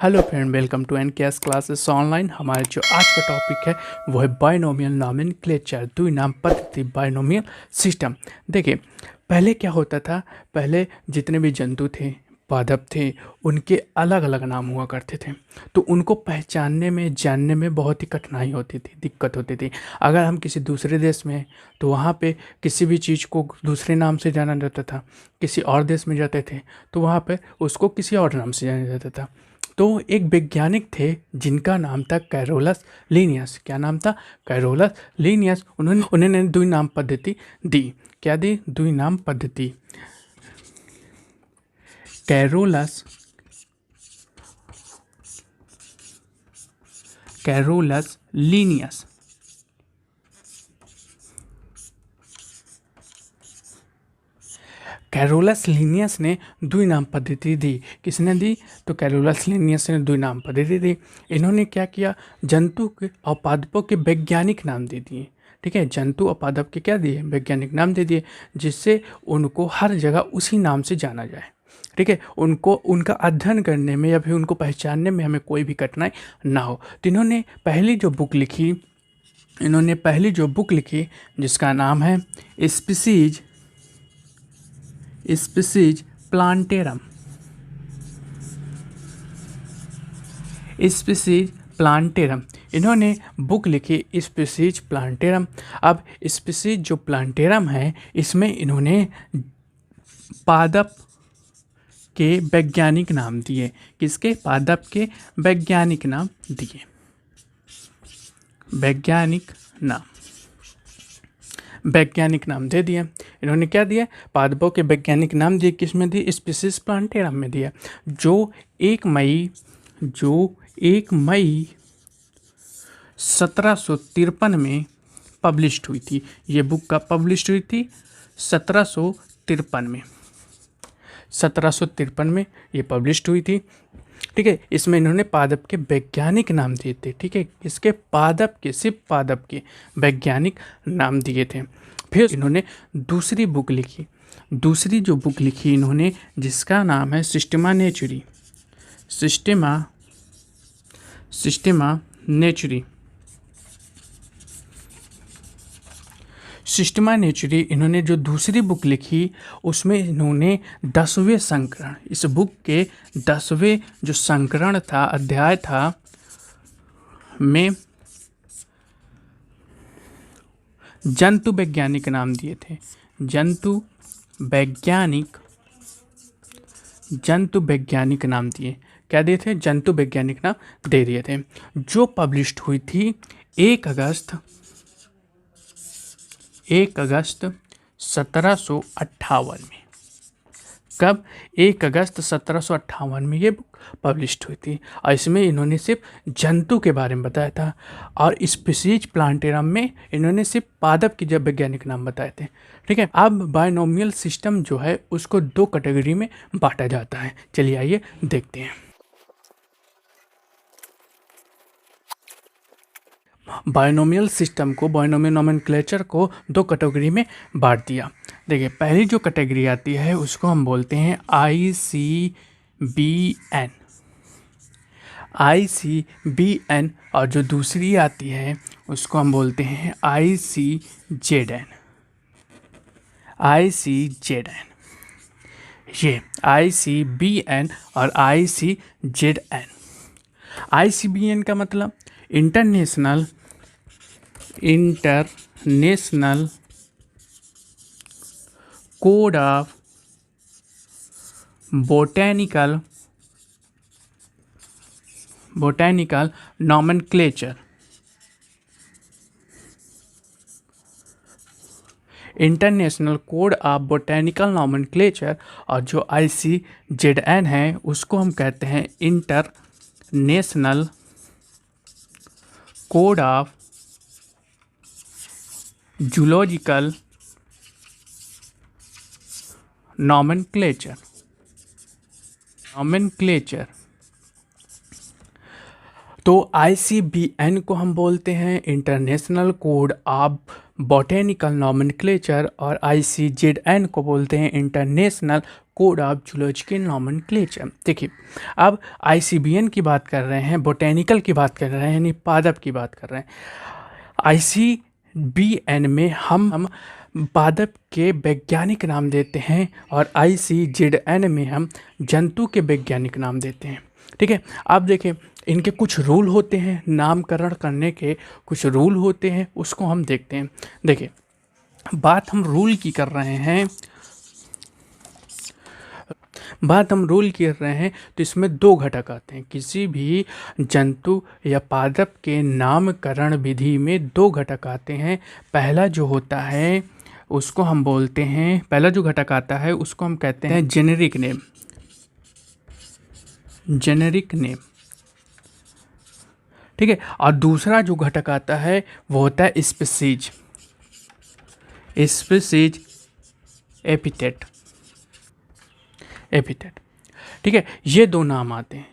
Hello friend, welcome to NKS classes online. हमारे जो आज का टॉपिक है वो है बायनोमियल नॉमेनक्लेचर, द्विनाम पद्धति, बायनोमियल सिस्टम। देखिए, पहले क्या होता था, पहले जितने भी जंतु थे, पादप थे, उनके अलग अलग नाम हुआ करते थे, तो उनको पहचानने में, जानने में बहुत ही कठिनाई होती थी, दिक्कत होती थी। अगर हम किसी दूसरे देश में हैं तो वहाँ पे किसी भी चीज़ को दूसरे नाम से जाना जाता था, किसी और देश में जाते थे तो वहाँ पे उसको किसी और नाम से जाना जाता था। तो एक वैज्ञानिक थे जिनका नाम था कैरोलस लीनियस। क्या नाम था? Carolus Linnaeus. उन्होंने द्विनाम पद्धति दी। क्या दी? द्विनाम पद्धति। Carolus Linnaeus. कैरोलस लीनियस ने द्विनाम पद्धति दी। किसने दी? तो कैरोलस लीनियस ने द्विनाम पद्धति दी। इन्होंने क्या किया? जंतु के और पादपों के वैज्ञानिक नाम दे दिए। ठीक है, जंतु और पादप के क्या दिए? वैज्ञानिक नाम दे दिए, जिससे उनको हर जगह उसी नाम से जाना जाए। ठीक है, उनको उनका अध्ययन करने में या फिर उनको पहचानने में हमें कोई भी कठिनाई ना हो। तो इन्होंने पहली जो बुक लिखी जिसका नाम है स्पीसीज प्लांटेरम। इन्होंने बुक लिखी स्पीसीज प्लांटेरम। अब स्पीसीज जो प्लांटेरम है, इसमें इन्होंने पादप के वैज्ञानिक नाम दिए। किसके? पादप के वैज्ञानिक नाम दिए। वैज्ञानिक नाम दे दिए। इन्होंने क्या दिया? पादपों के वैज्ञानिक नाम दिए। किस में दिए? स्पीसीज प्लांटेरम में दिया, जो 1 मई 1753 में पब्लिश्ड हुई थी। ये बुक कब पब्लिश्ड हुई थी? 1753 में ये पब्लिश्ड हुई थी। ठीक है, इसमें इन्होंने पादप के वैज्ञानिक नाम दिए थे। ठीक है, इसके पादप के, सिर्फ पादप के वैज्ञानिक नाम दिए थे। फिर इन्होंने दूसरी जो बुक लिखी इन्होंने, जिसका नाम है सिस्टेमा नेचुरी। इन्होंने जो दूसरी बुक लिखी उसमें इन्होंने 10वें संस्करण, इस बुक के 10वें जो संस्करण था, अध्याय था, में जंतु वैज्ञानिक नाम दिए थे। जंतु वैज्ञानिक नाम दिए। क्या दिए थे? जंतु वैज्ञानिक नाम दे दिए थे, जो पब्लिश्ड हुई थी 1 अगस्त 1758 में। कब? 1 अगस्त 1758 में ये बुक पब्लिश्ड हुई थी। और इसमें इन्होंने सिर्फ जंतु के बारे में बताया था, और स्पीसीज प्लांटेरम में इन्होंने सिर्फ पादप के जब वैज्ञानिक नाम बताए थे। ठीक है, अब बायनोमियल सिस्टम जो है उसको 2 कैटेगरी में बांटा जाता है। चलिए आइए देखते हैं। बायनोमियल सिस्टम को, बायनोमियल नोमेनक्लेचर को 2 कैटेगरी में बांट दिया। देखिए, पहली जो कैटेगरी आती है उसको हम बोलते हैं ICBN, और जो दूसरी आती है उसको हम बोलते हैं ICZN। ये ICBN और ICZN। ICBN का मतलब international code of botanical nomenclature. International code of botanical nomenclature. और जो ICZN है उसको हम कहते हैं international code of zoological nomenclature. तो ICBN को हम बोलते हैं international code of botanical nomenclature, और ICZN को बोलते हैं international code of zoological nomenclature. देखिए, अब आईसीबीएन की बात कर रहे हैं, बोटेनिकल की बात कर रहे हैं, यानी पादप की बात कर रहे हैं। आईसीबीएन में हम पादप के वैज्ञानिक नाम देते हैं और आईसीजेडएन में हम जंतु के वैज्ञानिक नाम देते हैं। ठीक है, आप देखें इनके कुछ रूल होते हैं, नामकरण करने के कुछ रूल होते हैं, उसको हम देखते हैं। देखिए, बात हम रूल की कर रहे हैं, तो इसमें दो घटक आते हैं। किसी भी जंतु या पादप के नामकरण विधि में दो घटक आते हैं। पहला जो होता है उसको हम बोलते हैं, पहला जो घटक आता है उसको हम कहते हैं जेनेरिक नेम। ठीक है, और दूसरा जो घटक आता है वो होता है स्पीसीज एपिथेट। ठीक है, ये दो नाम आते हैं।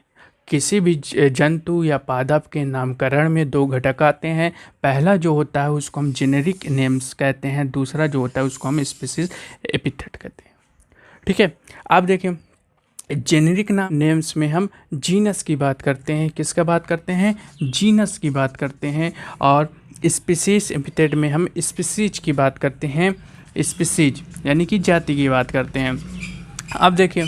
किसी भी जंतु या पादप के नामकरण में दो घटक आते हैं। पहला जो होता है उसको हम जेनेरिक नेम्स कहते हैं, दूसरा जो होता है उसको हम स्पीसीज एपिथेट कहते हैं। ठीक है, आप देखें जेनेरिक नेम्स में हम जीनस की बात करते हैं। किसका बात करते हैं? जीनस की बात करते हैं। और स्पीसीज एपिथेट में हम स्पीसीज की बात करते हैं। स्पीसीज यानी कि जाति की बात करते हैं। अब देखिए,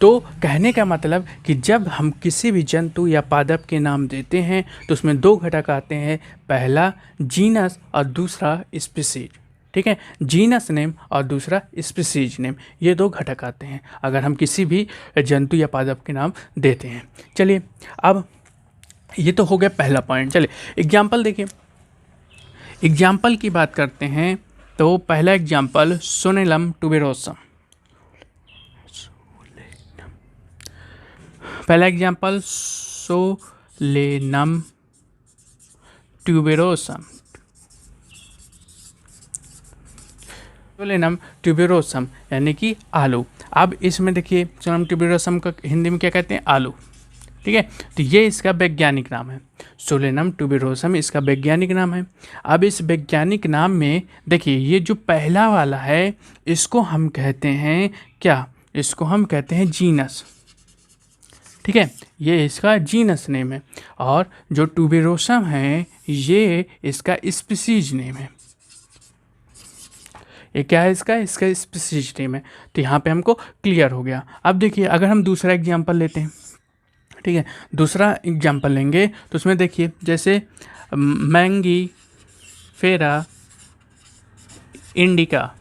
तो कहने का मतलब कि जब हम किसी भी जंतु या पादप के नाम देते हैं तो उसमें दो घटक आते हैं, पहला जीनस और दूसरा स्पीसीज। ठीक है, जीनस नेम और दूसरा स्पीसीज नेम, ये दो घटक आते हैं अगर हम किसी भी जंतु या पादप के नाम देते हैं। चलिए, अब ये तो हो गया पहला पॉइंट। चलिए एग्जाम्पल देखिए, एग्जाम्पल की बात करते हैं। तो पहला एग्जाम्पल सोलेनम ट्यूबेरोसम। पहला example Solanum tuberosum. Solanum tuberosum यानी कि आलू। अब इसमें देखिए, सोलेनम ट्यूबेरोसम का हिंदी में क्या कहते हैं? आलू। ठीक है, तो ये इसका वैज्ञानिक नाम है। सोलेनम ट्यूबेरोसम इसका वैज्ञानिक नाम है। अब इस वैज्ञानिक नाम में देखिए, ये जो पहला वाला है इसको हम कहते हैं क्या? इसको हम कहते हैं जीनस। ठीक है, ये इसका जीनस नेम है। और जो ट्यूबेरोसम है ये इसका स्पीसीज नेम है। ये क्या है? इसका स्पीसीज नेम है। तो यहाँ पे हमको क्लियर हो गया। अब देखिए, अगर हम दूसरा एग्जाम्पल लेते हैं, ठीक है, दूसरा एग्जाम्पल लेंगे तो उसमें देखिए, जैसे मैंगी फेरा इंडिका।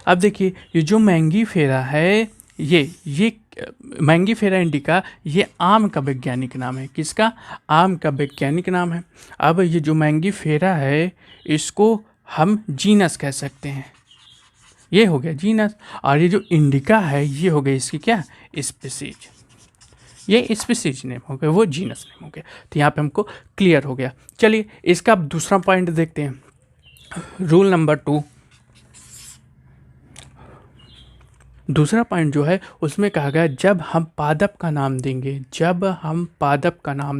अब देखिए, ये जो मैंगी फेरा है, ये मैंगी फेरा इंडिका, ये आम का वैज्ञानिक नाम है। किसका? आम का वैज्ञानिक नाम है। अब ये जो मैंगी फेरा है इसको हम जीनस कह सकते हैं, ये हो गया जीनस। और ये जो इंडिका है ये हो गया इसकी क्या? स्पीसीज। ये स्पीसीज नेम हो गया, वो जीनस नेम हो गया। तो यहाँ पे हमको क्लियर हो गया। चलिए, इसका अब दूसरा पॉइंट देखते हैं। रूल नंबर 2, दूसरा पॉइंट जो है उसमें कहा गया जब हम पादप का नाम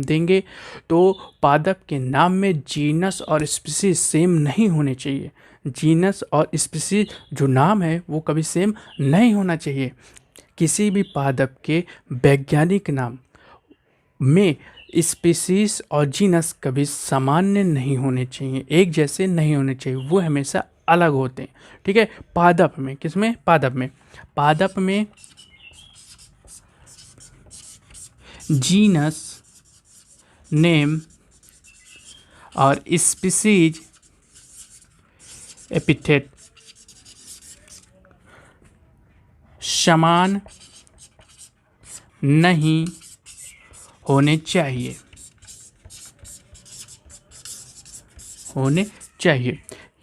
देंगे तो पादप के नाम में जीनस और स्पीसीज सेम नहीं होने चाहिए। जीनस और स्पीसीज जो नाम है वो कभी सेम नहीं होना चाहिए। किसी भी पादप के वैज्ञानिक नाम में स्पीसीज और जीनस कभी सामान्य नहीं होने चाहिए, एक जैसे नहीं होने चाहिए, वो हमेशा अलग होते हैं। ठीक है, पादप में, किसमें? पादप में जीनस नेम और स्पीसीज एपिथेट समान नहीं होने चाहिए।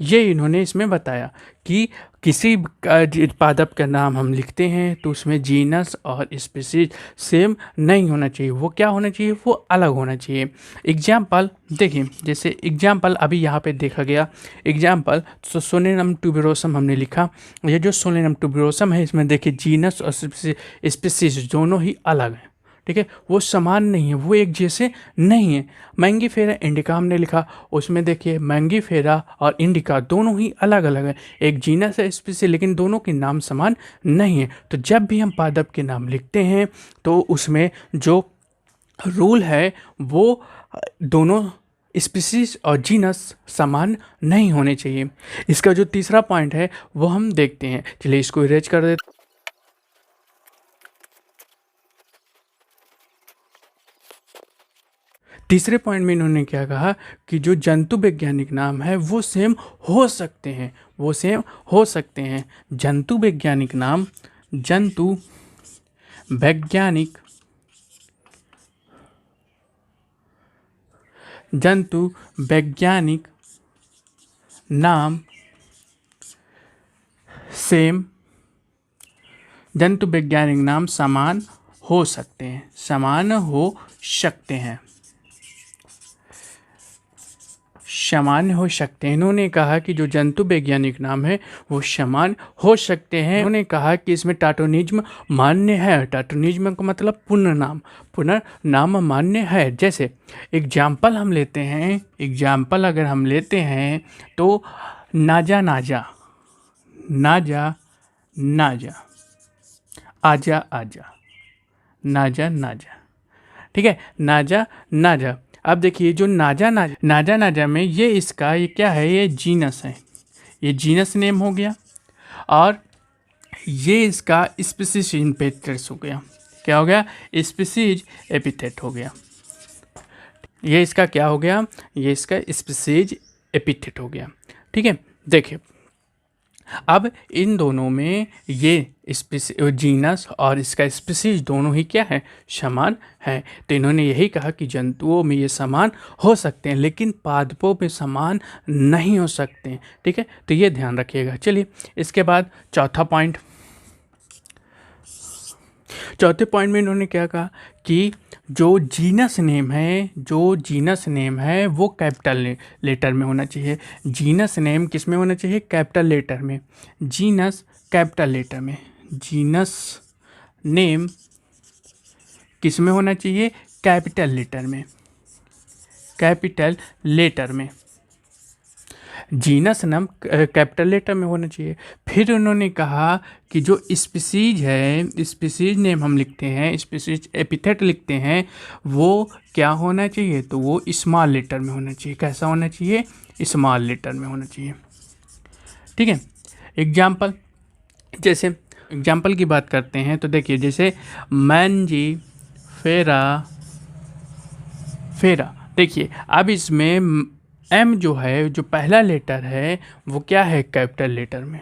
ये इन्होंने इसमें बताया कि किसी पादप का नाम हम लिखते हैं तो उसमें जीनस और स्पीसीज सेम नहीं होना चाहिए। वो क्या होना चाहिए? वो अलग होना चाहिए। एग्जाम्पल देखिए, जैसे एग्जाम्पल अभी यहाँ पे देखा गया एग्जाम्पल, तो सोलेनम ट्यूबेरोसम हमने लिखा। ये जो सोलेनम ट्यूबेरोसम है इसमें देखिए जीनस और स्पीसीज दोनों ही अलग हैं। ठीक है, वो समान नहीं है, वो एक जैसे नहीं है। मैंगीफेरा इंडिका हमने लिखा, उसमें देखिए मैंगीफेरा और इंडिका दोनों ही अलग अलग है, एक जीनस है स्पीसीज, लेकिन दोनों के नाम समान नहीं है। तो जब भी हम पादप के नाम लिखते हैं तो उसमें जो रूल है वो दोनों स्पीसीज और जीनस समान नहीं होने चाहिए। इसका जो तीसरा पॉइंट है वो हम देखते हैं, चलिए इसको इरेज कर देते। तीसरे पॉइंट में इन्होंने क्या कहा कि जो जंतु वैज्ञानिक नाम है वो सेम हो सकते हैं, वो सेम हो सकते हैं। जंतु वैज्ञानिक नाम, जंतु वैज्ञानिक जंतु वैज्ञानिक नाम सेम, जंतु वैज्ञानिक नाम समान हो सकते हैं, समान हो सकते हैं, समान हो सकते हैं। इन्होंने कहा कि जो जंतु वैज्ञानिक नाम है वो समान हो सकते हैं। इन्होंने कहा कि इसमें टाटोनिज्म मान्य है। टाटोनिज्म का मतलब पुनर्नाम, पुनर्नाम मान्य है। जैसे एग्जाम्पल हम लेते हैं, एग्जाम्पल अगर हम लेते हैं तो नाजा नाजा, नाजा नाजा, आजा आजा, नाजा नाजा, ठीक है, नाजा नाजा। अब देखिए जो नाजा नाजा, नाजा नाजा में ये क्या है, ये जीनस है, ये जीनस नेम हो गया, और ये इसका स्पीसीज एपिथेट हो गया। क्या हो गया? स्पीसीज एपिथेट हो गया। ये इसका क्या हो गया? ये इसका स्पीसीज एपिथेट हो गया। ठीक है, देखिए अब इन दोनों में ये जीनस और इसका स्पीसीज दोनों ही क्या है? समान है। तो इन्होंने यही कहा कि जंतुओं में ये समान हो सकते हैं लेकिन पादपों में समान नहीं हो सकते हैं। ठीक है, तो ये ध्यान रखिएगा। चलिए इसके बाद चौथा पॉइंट, चौथे पॉइंट में इन्होंने क्या कहा कि जो जीनस नेम है, जो जीनस नेम है वो कैपिटल लेटर में होना चाहिए। जीनस नेम किस में होना चाहिए? कैपिटल लेटर में। जीनस कैपिटल लेटर में, जीनस नेम किस में होना चाहिए? कैपिटल लेटर में, कैपिटल लेटर में। जीनस नाम कैपिटल लेटर में होना चाहिए। फिर उन्होंने कहा कि जो स्पीसीज है, स्पीसीज नेम हम लिखते हैं, स्पीसीज एपिथेट लिखते हैं, वो क्या होना चाहिए? तो वो स्मॉल लेटर में होना चाहिए। कैसा होना चाहिए? स्मॉल लेटर में होना चाहिए। ठीक है, एग्जाम्पल, जैसे एग्जाम्पल की बात करते हैं तो देखिए जैसे मैंजी फेरा, फेरा, देखिए अब इसमें एम जो है, जो पहला लेटर है वो क्या है? कैपिटल लेटर में।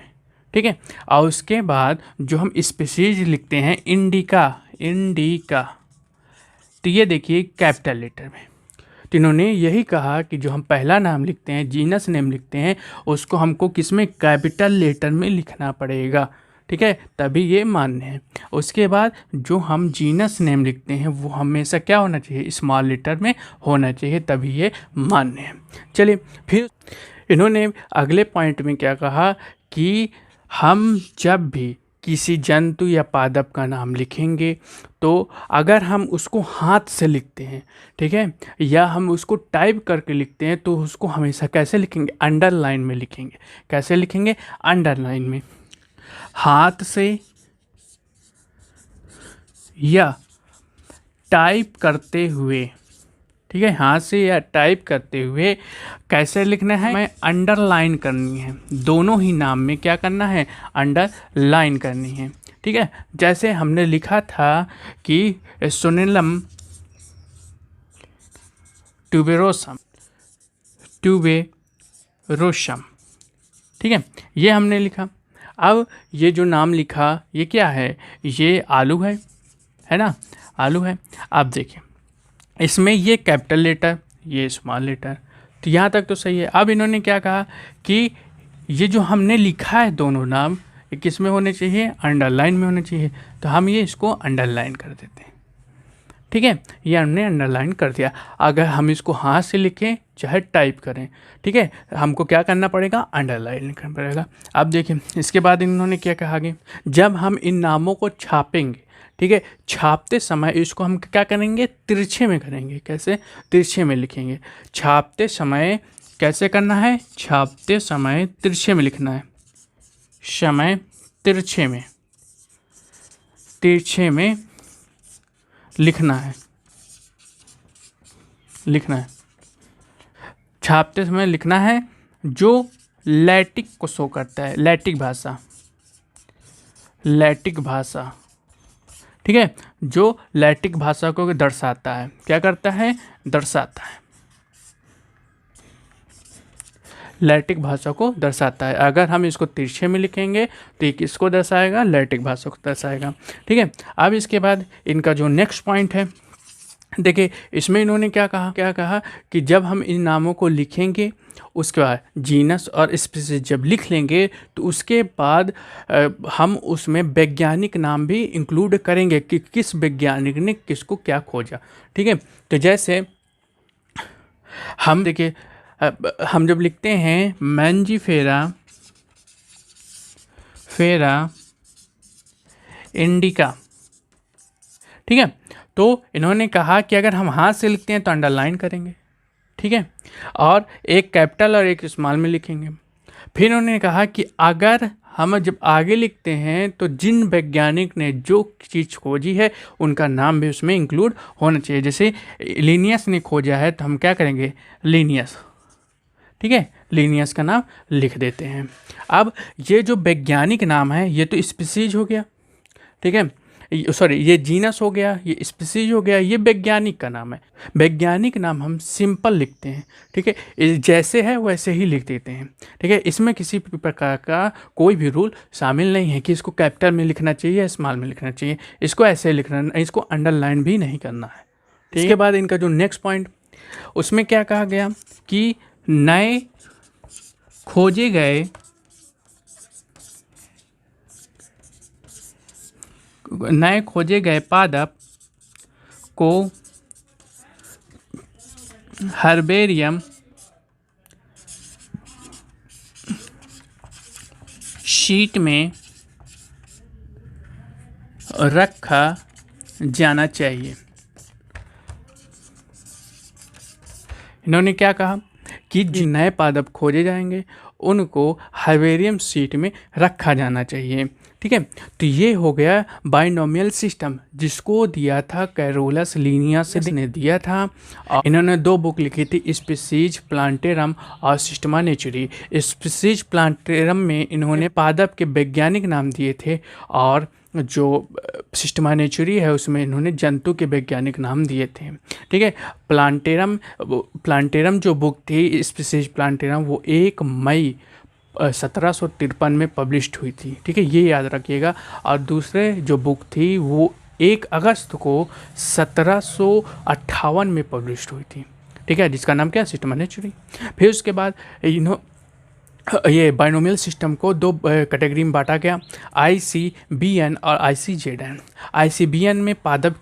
ठीक है, और उसके बाद जो हम स्पीसीज लिखते हैं इंडिका, इंडिका, तो ये देखिए कैपिटल लेटर में। तो इन्होंने यही कहा कि जो हम पहला नाम लिखते हैं, जीनस नेम लिखते हैं, उसको हमको किस में? कैपिटल लेटर में लिखना पड़ेगा। ठीक है, तभी ये मान्य है। उसके बाद जो हम जीनस नेम लिखते हैं वो हमेशा क्या होना चाहिए? स्मॉल लेटर में होना चाहिए, तभी ये मान्य है। चलिए फिर इन्होंने अगले पॉइंट में क्या कहा कि हम जब भी किसी जंतु या पादप का नाम लिखेंगे तो अगर हम उसको हाथ से लिखते हैं, ठीक है, या हम उसको टाइप करके लिखते हैं तो उसको हमेशा कैसे लिखेंगे? अंडरलाइन में लिखेंगे। कैसे लिखेंगे? अंडरलाइन में। हाथ से या टाइप करते हुए, ठीक है, हाथ से या टाइप करते हुए कैसे लिखना है? मैं अंडरलाइन करनी है। दोनों ही नाम में क्या करना है? अंडरलाइन करनी है। ठीक है, जैसे हमने लिखा था कि सोनेलम ट्यूबेरोसम, ट्यूबेरोसम, ठीक है, ये हमने लिखा। अब ये जो नाम लिखा ये क्या है? ये आलू है ना, आलू है। आप देखिए इसमें ये कैपिटल लेटर, ये स्मॉल लेटर, तो यहाँ तक तो सही है। अब इन्होंने क्या कहा कि ये जो हमने लिखा है दोनों नाम, ये किस में होने चाहिए? अंडरलाइन में होने चाहिए। तो हम ये इसको अंडरलाइन कर देते हैं। ठीक है, ये हमने अंडरलाइन कर दिया। अगर हम इसको हाथ से लिखें चाहे टाइप करें, ठीक है, हमको क्या करना पड़ेगा? अंडरलाइन करना पड़ेगा। अब देखिए इसके बाद इन्होंने क्या कहा कि जब हम इन नामों को छापेंगे, ठीक है, छापते समय इसको हम क्या करेंगे, तिरछे में करेंगे। कैसे, तिरछे में लिखेंगे। छापते समय कैसे करना है, छापते समय तिरछे में लिखना है, समय तिरछे में, तिरछे में लिखना है, लिखना है। छापते समय लिखना है जो लैटिक को शो करता है, लैटिक भाषा, लैटिक भाषा, ठीक है, जो लैटिक भाषा को दर्शाता है। क्या करता है, दर्शाता है, लैटिक भाषा को दर्शाता है। अगर हम इसको तिरछे में लिखेंगे तो ये किसको दर्शाएगा, लैटिक भाषा को दर्शाएगा। ठीक है, अब इसके बाद इनका जो नेक्स्ट पॉइंट है, देखिए इसमें इन्होंने क्या कहा कि जब हम इन नामों को लिखेंगे उसके बाद जीनस और स्पीसीज जब लिख लेंगे तो उसके बाद हम उसमें वैज्ञानिक नाम भी इंक्लूड करेंगे कि किस वैज्ञानिक ने किसको क्या खोजा। ठीक है, तो जैसे हम देखिए हम जब लिखते हैं मैंजीफेरा इंडिका, ठीक है, तो इन्होंने कहा कि अगर हम हाथ से लिखते हैं तो अंडरलाइन करेंगे, ठीक है, और एक कैपिटल और एक स्मॉल में लिखेंगे। फिर इन्होंने कहा कि अगर हम जब आगे लिखते हैं तो जिन वैज्ञानिक ने जो चीज़ खोजी है उनका नाम भी उसमें इंक्लूड होना चाहिए। जैसे लिनियस ने खोजा है तो हम क्या करेंगे, लिनियस, ठीक है, लिनियस का नाम लिख देते हैं। अब ये जो वैज्ञानिक नाम है ये तो स्पीसीज हो गया, ठीक है, सॉरी ये जीनस हो गया, ये स्पीसीज हो गया, ये वैज्ञानिक का नाम है। वैज्ञानिक नाम हम सिंपल लिखते हैं, ठीक है, जैसे है वैसे ही लिख देते हैं। ठीक है, इसमें किसी प्रकार का कोई भी रूल शामिल नहीं है कि इसको कैपिटल में लिखना चाहिए या स्मॉल में लिखना चाहिए, इसको ऐसे लिखना, इसको अंडरलाइन भी नहीं करना है। इसके बाद इनका जो नेक्स्ट पॉइंट, उसमें क्या कहा गया कि नए खोजे गए पादप को हर्बेरियम शीट में रखा जाना चाहिए। इन्होंने क्या कहा कि जिन नए पादप खोजे जाएंगे उनको हर्बेरियम शीट में रखा जाना चाहिए। ठीक है, तो ये हो गया बाइनोमियल सिस्टम, जिसको दिया था कैरोलस लीनियस ने दिया था। और इन्होंने 2 बुक लिखी थी, स्पीसीज प्लांटेरम और सिस्टमा नेचुरी। स्पीसीज प्लांटेरम में इन्होंने पादप के वैज्ञानिक नाम दिए थे और जो सिस्टमा नेचुरी है उसमें इन्होंने जंतु के वैज्ञानिक नाम दिए थे। ठीक है, प्लांटेरम जो बुक थी स्पीसीज प्लांटेरम वो 1 मई 1753 में पब्लिश्ड हुई थी। ठीक है, ये याद रखिएगा। और दूसरे जो बुक थी वो 1 अगस्त को 1758 में पब्लिश्ड हुई थी। ठीक है, जिसका नाम क्या, सिस्टमा नेचुरी। फिर उसके बाद ये बाइनोमियल सिस्टम को 2 कैटेगरी में बांटा गया, ICBN और ICZN। ICBN में पादप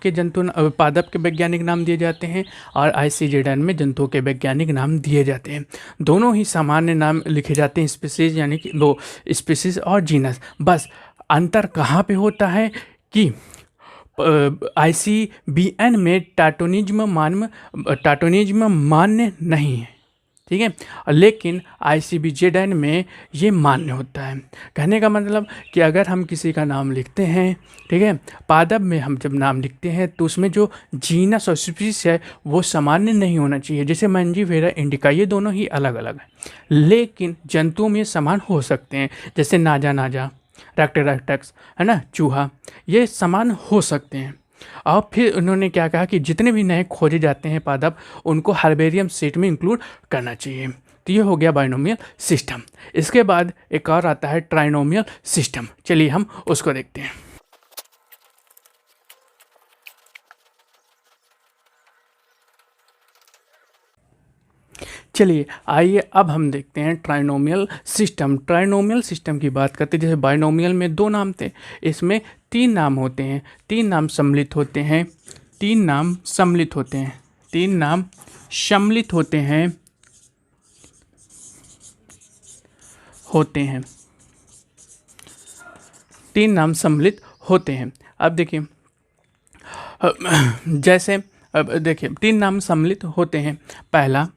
के वैज्ञानिक नाम दिए जाते हैं और ICZN में जंतुओं के वैज्ञानिक नाम दिए जाते हैं। दोनों ही सामान्य नाम लिखे जाते हैं, स्पीसीज यानी कि 2 स्पीसीज और जीनस। बस अंतर कहाँ पे होता है कि ICBN में टाटोनिज्म मान्य नहीं है, ठीक है, लेकिन ICBZN में ये मान्य होता है। कहने का मतलब कि अगर हम किसी का नाम लिखते हैं, ठीक है, पादप में हम जब नाम लिखते हैं तो उसमें जो जीनस और स्पीसीज है वो सामान्य नहीं होना चाहिए। जैसे मैंजीफेरा इंडिका, ये दोनों ही अलग अलग हैं, लेकिन जंतुओं में समान हो सकते हैं। जैसे नाजा, रेक्टेक्स है ना, चूहा, ये समान हो सकते हैं। और फिर उन्होंने क्या कहा कि जितने भी नए खोजे जाते हैं पादप उनको हर्बेरियम शीट में इंक्लूड करना चाहिए। तो ये हो गया बाइनोमियल सिस्टम। इसके बाद एक और आता है ट्राइनोमियल सिस्टम। चलिए हम उसको देखते हैं। चलिए आइए अब हम देखते हैं ट्राइनोमियल सिस्टम। ट्राइनोमियल सिस्टम की बात करते हैं, जैसे बाइनोमियल में 2 नाम थे, इसमें 3 नाम होते हैं, 3 नाम सम्मिलित होते हैं, 3 नाम सम्मिलित होते हैं, 3 नाम सम्मिलित होते हैं, 3 नाम सम्मिलित होते हैं। अब देखिए जैसे अब देखिए 3 नाम सम्मिलित होते हैं। पहला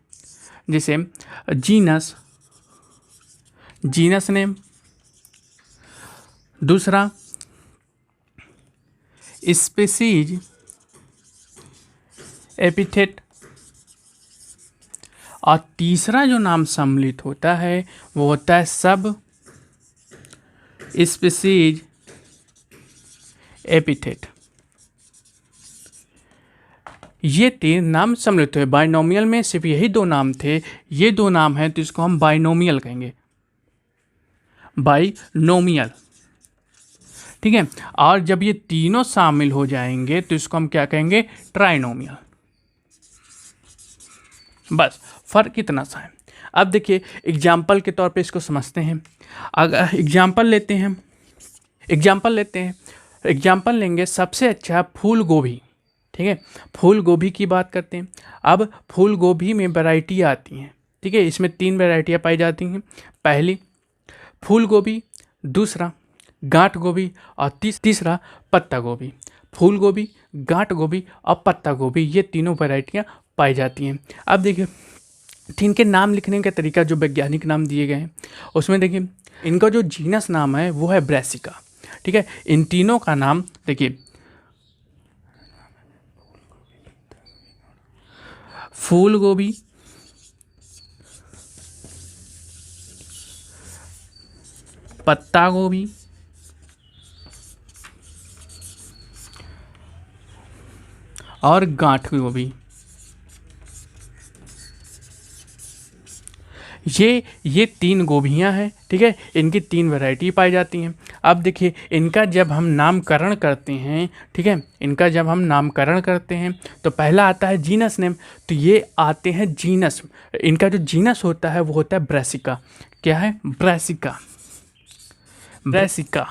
जैसे जीनस, जीनस नेम। दूसरा स्पीसीज, एपिथेट। और तीसरा जो नाम सम्मिलित होता है वो होता है सब स्पीसीज एपिथेट। ये 3 नाम सम्मिलित हुए। बाइनोमियल में सिर्फ यही 2 नाम थे, ये 2 नाम हैं तो इसको हम बाइनोमियल कहेंगे, बाइनोमियल। ठीक है। और जब ये तीनों शामिल हो जाएंगे तो इसको हम क्या कहेंगे, ट्राइनोमियल। बस फर्क इतना सा है। अब देखिए एग्जाम्पल के तौर पे इसको समझते हैं। अगर एग्जाम्पल लेते हैं, एग्जाम्पल लेंगे सबसे अच्छा फूल गोभी। ठीक है, फूल गोभी की बात करते हैं। अब फूल गोभी में वैरायटी आती हैं। ठीक है, इसमें 3 वैरायटियाँ पाई जाती हैं। पहली फूल गोभी, दूसरा गांठ गोभी और तीसरा पत्ता गोभी। फूल गोभी, गांठ गोभी और पत्ता गोभी, ये तीनों वैरायटियाँ पाई जाती हैं। अब देखिए इनके नाम लिखने का तरीका, जो वैज्ञानिक नाम दिए गए हैं उसमें देखिए इनका जो जीनस नाम है वो है ब्रैसिका। ठीक है, इन तीनों का नाम देखिए फूल गोभी, पत्ता गोभी और गांठ गोभी। ये 3 गोभियां हैं। ठीक है, इनकी 3 वैरायटी पाई जाती हैं। अब देखिए इनका जब हम नामकरण करते हैं, ठीक है, इनका जब हम नामकरण करते हैं तो पहला आता है जीनस नेम। तो ये आते हैं जीनस, इनका जो जीनस होता है वो होता है ब्रैसिका। क्या है, ब्रैसिका, ब्रैसिका,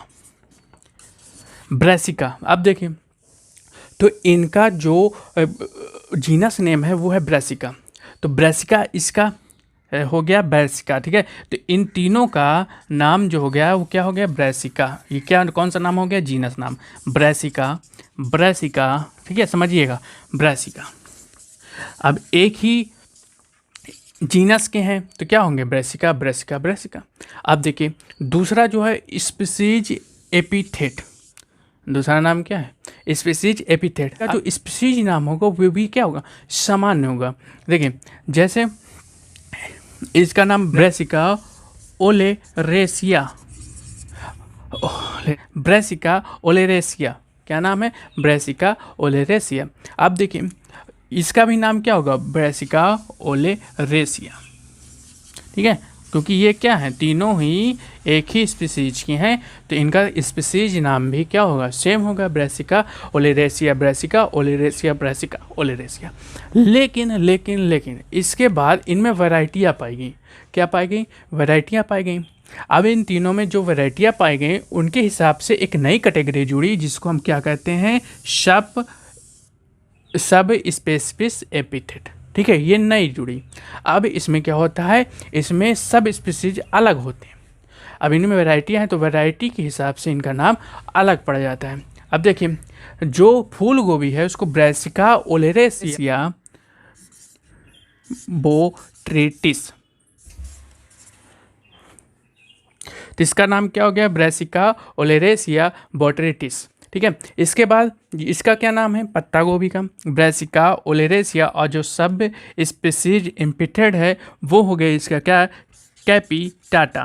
ब्रैसिका। अब देखिए तो इनका जो जीनस नेम है वो है ब्रैसिका। तो ब्रैसिका इसका हो गया ब्रैसिका। ठीक है, तो इन तीनों का नाम जो हो गया वो क्या हो गया, ब्रैसिका। ये क्या, कौन सा नाम हो गया, जीनस नाम, ब्रैसिका, ब्रैसिका। ठीक है, समझिएगा, ब्रैसिका। अब एक ही जीनस के हैं तो क्या होंगे, ब्रैसिका, ब्रैसिका, ब्रैसिका। अब देखिए दूसरा जो है स्पीसीज एपिथेट। दूसरा नाम क्या है, स्पीसीज एपिथेट। का जो स्पीसीज नाम होगा वो भी क्या होगा, सामान्य होगा। देखिए जैसे इसका नाम ब्रैसिका ओलेरेसिया, ब्रैसिका ओलेरेसिया, क्या नाम है, ब्रैसिका ओलेरेसिया। अब देखिए इसका भी नाम क्या होगा, ब्रैसिका ओलेरेसिया। ठीक है, क्योंकि ये क्या है, तीनों ही एक ही स्पीसीज की हैं तो इनका स्पीसीज नाम भी क्या होगा, सेम होगा, Brassica oleracea, Brassica oleracea, Brassica oleracea. लेकिन इसके बाद इनमें वैरायटियाँ पाई गई। क्या पाई गई, वैरायटियाँ पाई गई। अब इन तीनों में जो वैरायटियाँ पाई गई उनके हिसाब से एक नई कैटेगरी जुड़ी जिसको हम क्या कहते हैं, सब स्पेसिफिक एपिथेट। ठीक है, ये नई जुड़ी। अब इसमें क्या होता है, इसमें सब स्पीसीज अलग होते हैं। अब इनमें वैरायटियाँ हैं तो वैरायटी के हिसाब से इनका नाम अलग पड़ जाता है। अब देखिए जो फूल गोभी है उसको ब्रैसिका ओलेरेसिया बोट्रेटिस, तो इसका नाम क्या हो गया, ब्रैसिका ओलेरेसिया बोट्रेटिस। ठीक है, इसके बाद इसका क्या नाम है, पत्ता गोभी का, ब्रैसिका ओलेरेसिया। और जो सब स्पीसीज एपिथेट है वो हो गया इसका क्या, कैपिटाटा,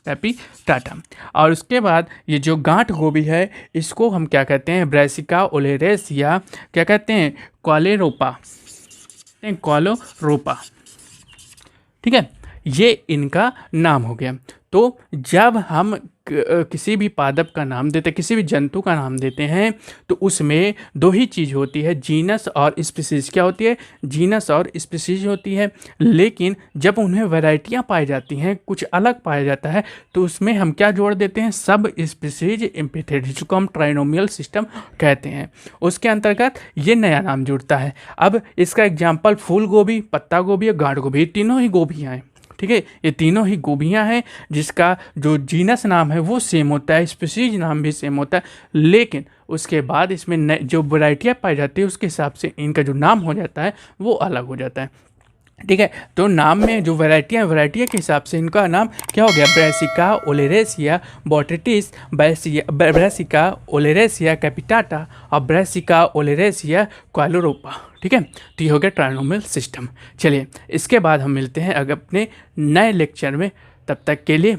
कैपिटाटा। और उसके बाद ये जो गांठ गोभी है इसको हम क्या कहते हैं, ब्रैसिका ओलेरेसिया, क्या कहते हैं, क्वालेरोपा, क्वालेरोपा। ठीक है, ये इनका नाम हो गया। तो जब हम किसी भी पादप का नाम देते, किसी भी जंतु का नाम देते हैं तो उसमें 2 ही चीज़ होती है, जीनस और स्पीसीज। क्या होती है, जीनस और स्पीसीज होती है। लेकिन जब उन्हें वैरायटियां पाई जाती हैं, कुछ अलग पाया जाता है, तो उसमें हम क्या जोड़ देते हैं, सब स्पीसीज एपिथेट, जिसको हम ट्राइनोमियल सिस्टम कहते हैं। उसके अंतर्गत ये नया नाम जुड़ता है। अब इसका एग्जाम्पल फूल गोभी, पत्ता गोभी और गांठ गोभी, तीनों ही गोभियाँ हैं। ठीक है, ये तीनों ही गोभियाँ हैं जिसका जो जीनस नाम है वो सेम होता है, स्पीसीज नाम भी सेम होता है, लेकिन उसके बाद इसमें जो वैरायटियाँ पाई जाती है उसके हिसाब से इनका जो नाम हो जाता है वो अलग हो जाता है। ठीक है, तो नाम में जो वैरायटियाँ के हिसाब से इनका नाम क्या हो गया, Brassica oleracea botrytis, Brassica oleracea capitata और ब्रासिका ओलेरेसिया क्वालोरोपा। ठीक है, तो ये हो गया ट्राइनोमियल सिस्टम। चलिए इसके बाद हम मिलते हैं अगर अपने नए लेक्चर में, तब तक के लिए